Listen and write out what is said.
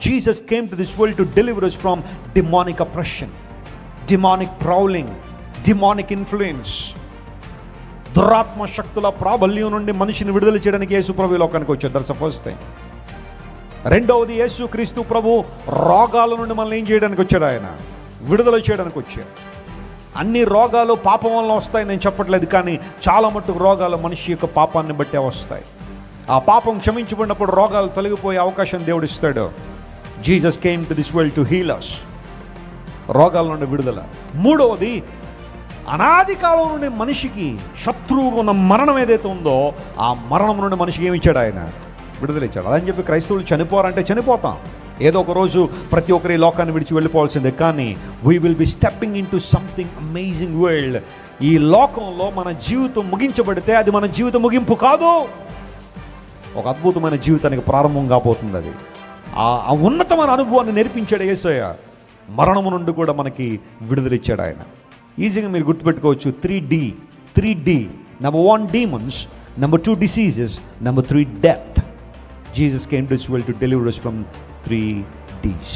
Jesus came to this world to deliver us from demonic oppression, demonic prowling, demonic influence. దురాత్మ శక్తుల ప్రాబల్యం నుండి మనిషిని విడుదల చేయడానికి యేసు ప్రభు ఈ లోకానికి వచ్చాడు. That's the first thing. రెండవది, యేసు క్రీస్తు ప్రభు రోగాల నుండి మనల్ని ఏం చేయడానికి వచ్చాడు? ఆయన విడుదల చేయడానికి వచ్చాడు. అన్ని రోగాలు పాపం వల్ల వస్తాయి నేను చెప్పట్లేదు, కానీ చాలా మట్టుకు రోగాలు మనిషి యొక్క పాపాన్ని బట్టే వస్తాయి. ఆ పాపం క్షమించబడినప్పుడు రోగాలు తొలగిపోయే అవకాశం దేవుడు ఇస్తాడు. Jesus came to this world to heal us. రోగాల నుండి విడుదల. మూడవది, అనాది కాలం నుండి మనిషికి శత్రువుగా ఉన్న మరణం ఏదైతే ఉందో ఆ మరణం నుండి మనిషికి ఏమి ఇచ్చాడు? ఆయన విడుదల ఇచ్చాడు. అదని చెప్పి క్రైస్తవులు చనిపోరంటే చనిపోతాం, ఏదో ఒక రోజు ప్రతి ఒక్కరి లోకాన్ని విడిచి వెళ్ళిపోవాల్సిందే. కానీ we will be stepping in to something amazing world. ఈ లోకంలో మన జీవితం ముగించబడితే అది మన జీవిత ముగింపు కాదు, ఒక అద్భుతమైన జీవితానికి ప్రారంభం కాబోతుంది. అది ఆ ఉన్నతమైన అనుభవాన్ని నేర్పించాడు యేసయ్య. మరణము నుండి కూడా మనకి విడుదలిచ్చాడు ఆయన. ఈజీగా మీరు గుర్తుపెట్టుకోవచ్చు. 3D. Number 1 demons, number 2 diseases, number 3 death. Jesus came to this world to deliver us from 3 Ds.